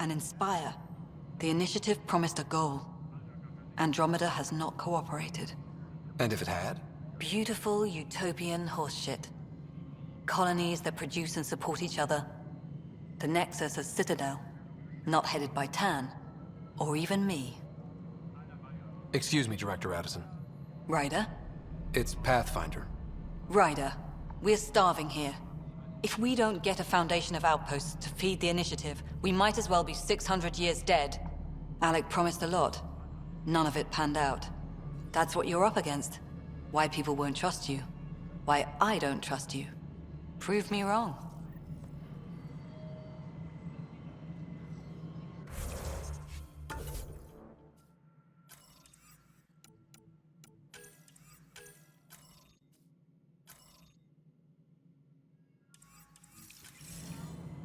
and inspire. The initiative promised a goal. Andromeda has not cooperated. And if it had? Beautiful utopian horseshit. Colonies that produce and support each other. The Nexus as Citadel, not headed by Tan, or even me. Excuse me, Director Addison. Ryder? It's Pathfinder. Ryder, we're starving here. If we don't get a foundation of outposts to feed the initiative, we might as well be 600 years dead. Alec promised a lot. None of it panned out. That's what you're up against. Why people won't trust you. Why I don't trust you. Prove me wrong.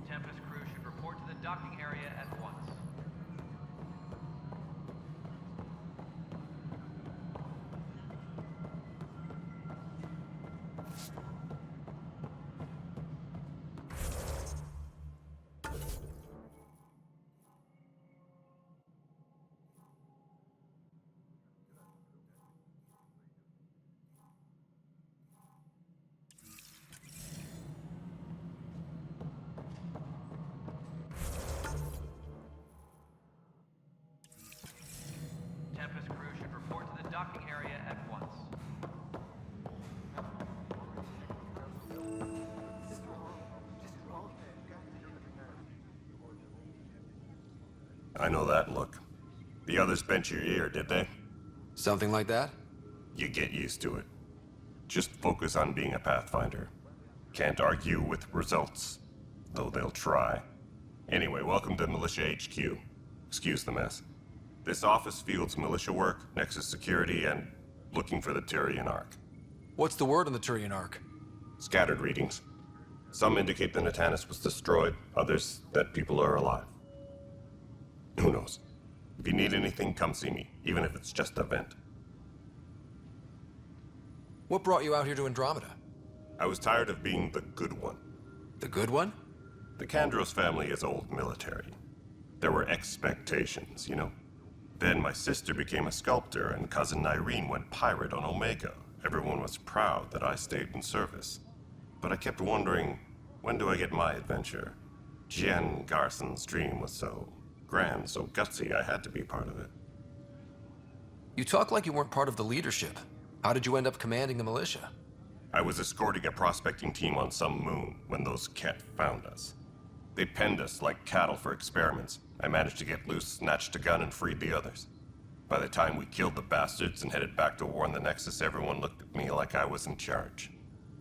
Tempest crew should report to the docking area at once. Tempest crew should report to the docking area at once. I know that look. The others bent your ear, did they? Something like that? You get used to it. Just focus on being a Pathfinder. Can't argue with results, though they'll try. Anyway, welcome to Militia HQ. Excuse the mess. This office fields militia work, Nexus security, and looking for the Turian Ark. What's the word on the Turian Ark? Scattered readings. Some indicate the Natanus was destroyed, others that people are alive. Who knows? If you need anything, come see me, even if it's just a vent. What brought you out here to Andromeda? I was tired of being the good one. The good one? The Kandros family is old military. There were expectations, you know? Then my sister became a sculptor and cousin Irene went pirate on Omega. Everyone was proud that I stayed in service. But I kept wondering, when do I get my adventure? Jen Garson's dream was so grand, so gutsy, I had to be part of it. You talk like you weren't part of the leadership. How did you end up commanding the militia? I was escorting a prospecting team on some moon when those Ket found us. They penned us like cattle for experiments. I managed to get loose, snatched a gun, and freed the others. By the time we killed the bastards and headed back to warn the Nexus, everyone looked at me like I was in charge.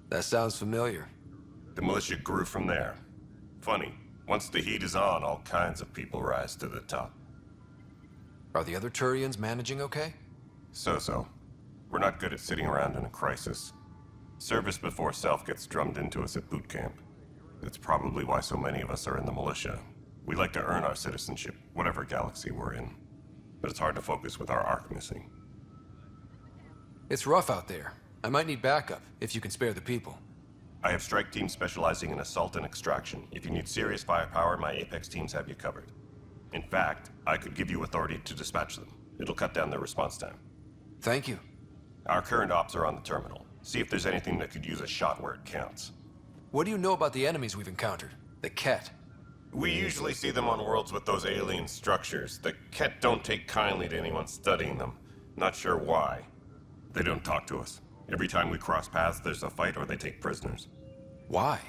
That sounds familiar. The militia grew from there. Funny, once the heat is on, all kinds of people rise to the top. Are the other Turians managing okay? So-so. We're not good at sitting around in a crisis. Service before self gets drummed into us at boot camp. That's probably why so many of us are in the militia. We like to earn our citizenship, whatever galaxy we're in. But it's hard to focus with our arc missing. It's rough out there. I might need backup, if you can spare the people. I have strike teams specializing in assault and extraction. If you need serious firepower, my Apex teams have you covered. In fact, I could give you authority to dispatch them. It'll cut down their response time. Thank you. Our current ops are on the terminal. See if there's anything that could use a shot where it counts. What do you know about the enemies we've encountered? The Ket? We usually see them on worlds with those alien structures. The Ket don't take kindly to anyone studying them. Not sure why. They don't talk to us. Every time we cross paths, there's a fight or they take prisoners. Why?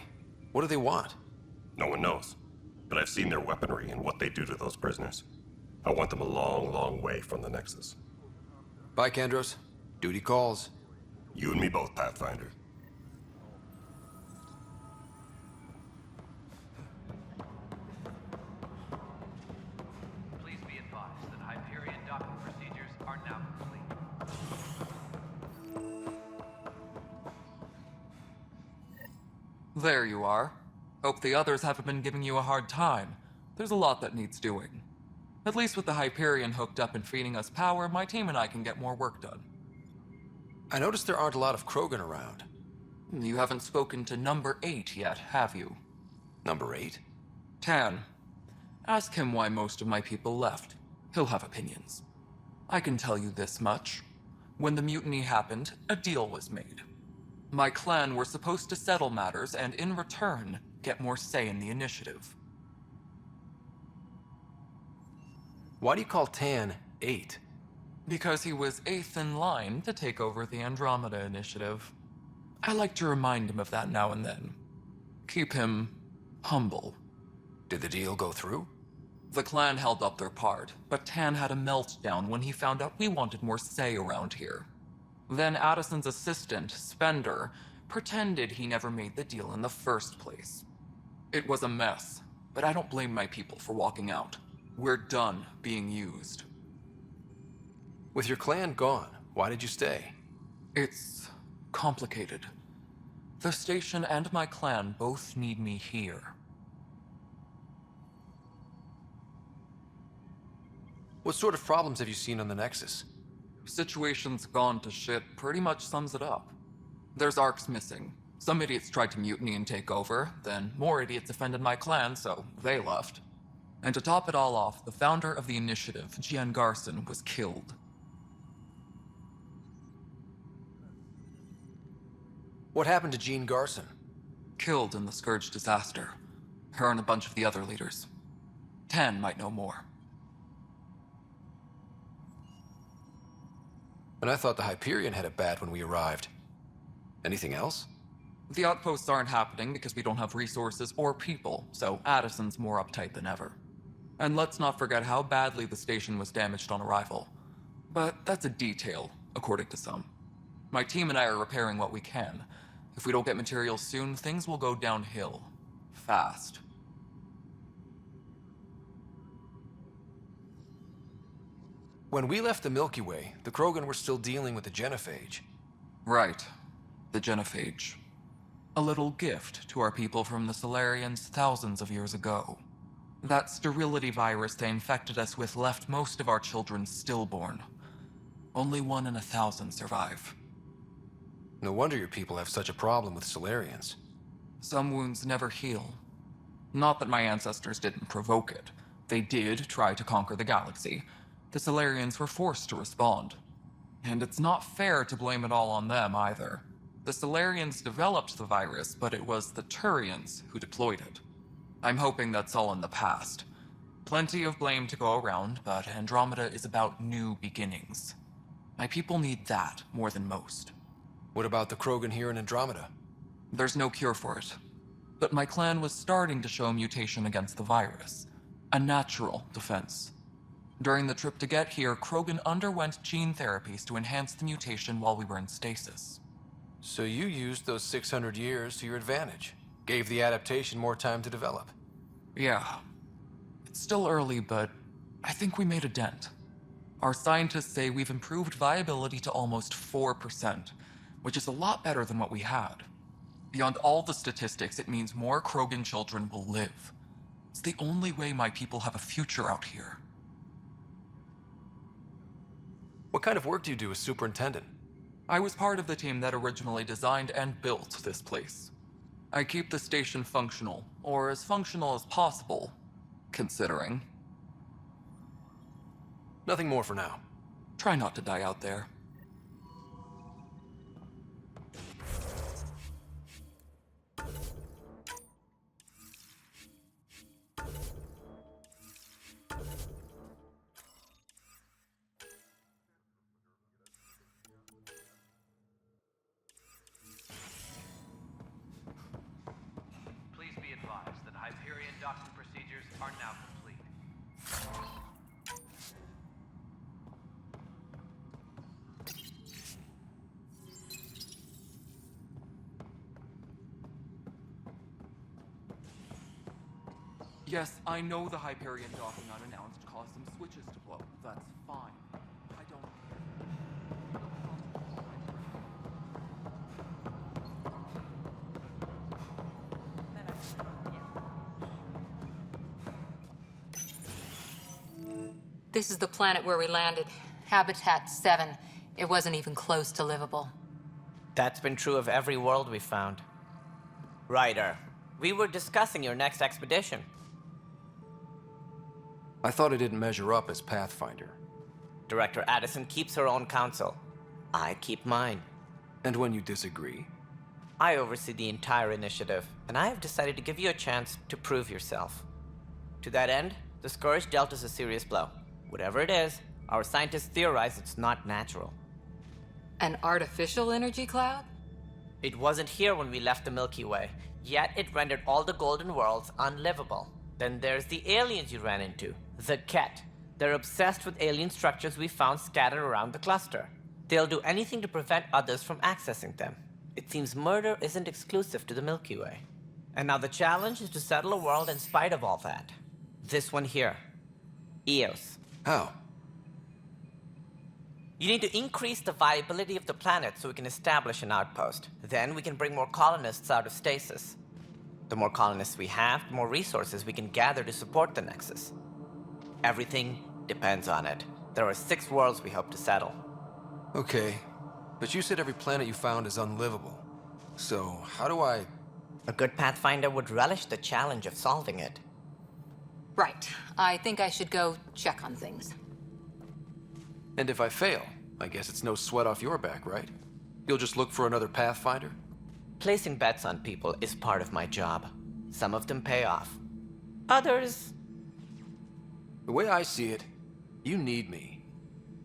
What do they want? No one knows. But I've seen their weaponry and what they do to those prisoners. I want them a long, long way from the Nexus. Bye, Kandros. Duty calls. You and me both, Pathfinder. Please be advised that Hyperion docking procedures are now complete. There you are. Hope the others haven't been giving you a hard time. There's a lot that needs doing. At least with the Hyperion hooked up and feeding us power, my team and I can get more work done. I noticed there aren't a lot of Krogan around. You haven't spoken to number 8 yet, have you? Number 8? Tan. Ask him why most of my people left. He'll have opinions. I can tell you this much. When the mutiny happened, a deal was made. My clan were supposed to settle matters and, in return, get more say in the initiative. Why do you call Tan 8? Because he was 8th in line to take over the Andromeda initiative. I like to remind him of that now and then. Keep him humble. Did the deal go through? The clan held up their part, but Tan had a meltdown when he found out we wanted more say around here. Then Addison's assistant, Spender, pretended he never made the deal in the first place. It was a mess, but I don't blame my people for walking out. We're done being used. With your clan gone, why did you stay? It's complicated. The station and my clan both need me here. What sort of problems have you seen on the Nexus? Situation's gone to shit pretty much sums it up. There's arcs missing. Some idiots tried to mutiny and take over, then more idiots offended my clan, so they left. And to top it all off, the founder of the initiative, Gian Garson, was killed. What happened to Jean Garson? Killed in the Scourge disaster. Her and a bunch of the other leaders. Tan might know more. And I thought the Hyperion had it bad when we arrived. Anything else? The outposts aren't happening because we don't have resources or people, so Addison's more uptight than ever. And let's not forget how badly the station was damaged on arrival. But that's a detail, according to some. My team and I are repairing what we can. If we don't get materials soon, things will go downhill. Fast. When we left the Milky Way, the Krogan were still dealing with the genophage. Right. The genophage. A little gift to our people from the Solarians thousands of years ago. That sterility virus they infected us with left most of our children stillborn. Only 1 in 1,000 survive. No wonder your people have such a problem with Solarians. Some wounds never heal. Not that my ancestors didn't provoke it. They did try to conquer the galaxy. The Solarians were forced to respond. And it's not fair to blame it all on them either. The Solarians developed the virus, but it was the Turians who deployed it. I'm hoping that's all in the past. Plenty of blame to go around, but Andromeda is about new beginnings. My people need that more than most. What about the Krogan here in Andromeda? There's no cure for it. But my clan was starting to show a mutation against the virus. A natural defense. During the trip to get here, Krogan underwent gene therapies to enhance the mutation while we were in stasis. So you used those 600 years to your advantage. Gave the adaptation more time to develop. Yeah. It's still early, but I think we made a dent. Our scientists say we've improved viability to almost 4%, which is a lot better than what we had. Beyond all the statistics, it means more Krogan children will live. It's the only way my people have a future out here. What kind of work do you do as superintendent? I was part of the team that originally designed and built this place. I keep the station functional, or as functional as possible, considering. Nothing more for now. Try not to die out there. Please be advised that Hyperion docking procedures are now complete. Yes, I know the Hyperion docking unannounced caused some switches to blow. That's fine. I don't... This is the planet where we landed. Habitat 7. It wasn't even close to livable. That's been true of every world we've found. Ryder, we were discussing your next expedition. I thought it didn't measure up as Pathfinder. Director Addison keeps her own counsel. I keep mine. And when you disagree? I oversee the entire initiative, and I have decided to give you a chance to prove yourself. To that end, the Scourge dealt us a serious blow. Whatever it is, our scientists theorize it's not natural. An artificial energy cloud? It wasn't here when we left the Milky Way, yet it rendered all the golden worlds unlivable. Then there's the aliens you ran into, the Ket. They're obsessed with alien structures we found scattered around the cluster. They'll do anything to prevent others from accessing them. It seems murder isn't exclusive to the Milky Way. And now the challenge is to settle a world in spite of all that. This one here. Eos. How? You need to increase the viability of the planet so we can establish an outpost. Then we can bring more colonists out of stasis. The more colonists we have, the more resources we can gather to support the Nexus. Everything depends on it. There are 6 worlds we hope to settle. Okay, but you said every planet you found is unlivable. So, how do I... A good Pathfinder would relish the challenge of solving it. Right. I think I should go check on things. And if I fail, I guess it's no sweat off your back, right? You'll just look for another Pathfinder? Placing bets on people is part of my job. Some of them pay off. Others... The way I see it, you need me.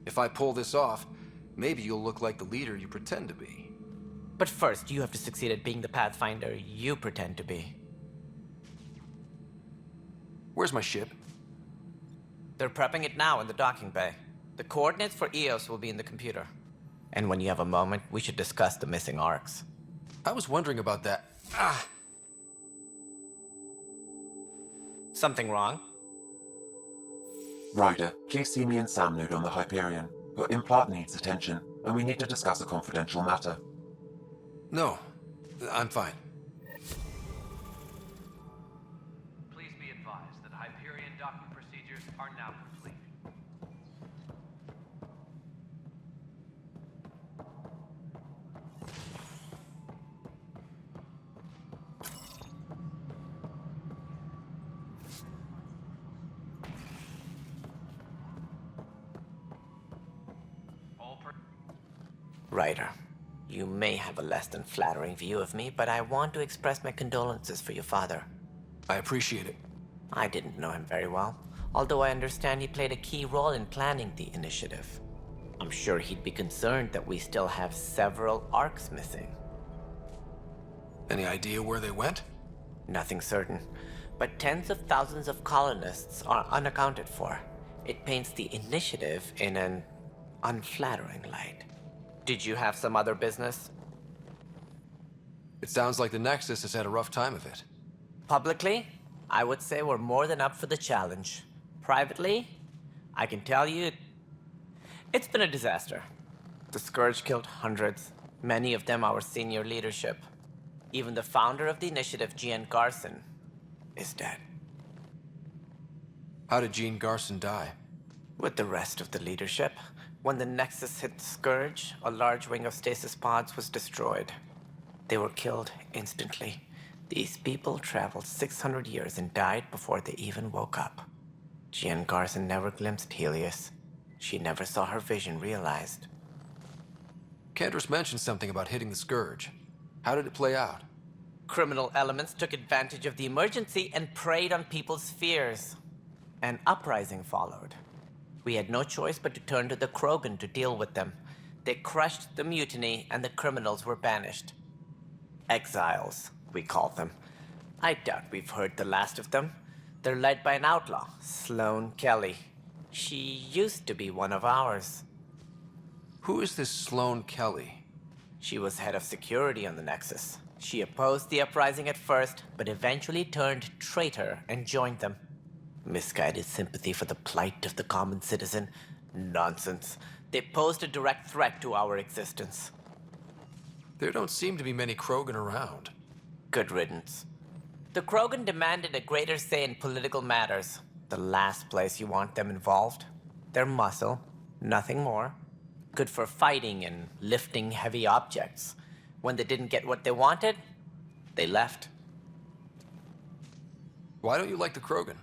If I pull this off, maybe you'll look like the leader you pretend to be. But first, you have to succeed at being the Pathfinder you pretend to be. Where's my ship? They're prepping it now in the docking bay. The coordinates for Eos will be in the computer. And when you have a moment, we should discuss the missing arcs. I was wondering about that. Ah! Something wrong? Ryder, please see me and Sam Node on the Hyperion. Your implant needs attention, and we need to discuss a confidential matter. No, I'm fine. Please be advised that Hyperion docking procedures are now complete. Ryder, you may have a less than flattering view of me, but I want to express my condolences for your father. I appreciate it. I didn't know him very well, although I understand he played a key role in planning the initiative. I'm sure he'd be concerned that we still have several arcs missing. Any idea where they went? Nothing certain, but tens of thousands of colonists are unaccounted for. It paints the initiative in an unflattering light. Did you have some other business? It sounds like the Nexus has had a rough time of it. Publicly, I would say we're more than up for the challenge. Privately, I can tell you, it's been a disaster. The Scourge killed hundreds, many of them our senior leadership. Even the founder of the initiative, Gian Garson, is dead. How did Jean Garson die? With the rest of the leadership, when the Nexus hit the Scourge, a large wing of stasis pods was destroyed. They were killed instantly. These people traveled 600 years and died before they even woke up. Gian Garson never glimpsed Helios. She never saw her vision realized. Cantor's mentioned something about hitting the Scourge. How did it play out? Criminal elements took advantage of the emergency and preyed on people's fears. An uprising followed. We had no choice but to turn to the Krogan to deal with them. They crushed the mutiny and the criminals were banished. Exiles, we call them. I doubt we've heard the last of them. They're led by an outlaw, Sloane Kelly. She used to be one of ours. Who is this Sloane Kelly? She was head of security on the Nexus. She opposed the uprising at first, but eventually turned traitor and joined them. Misguided sympathy for the plight of the common citizen? Nonsense. They posed a direct threat to our existence. There don't seem to be many Krogan around. Good riddance. The Krogan demanded a greater say in political matters. The last place you want them involved. Their muscle, nothing more. Good for fighting and lifting heavy objects. When they didn't get what they wanted, they left. Why don't you like the Krogan?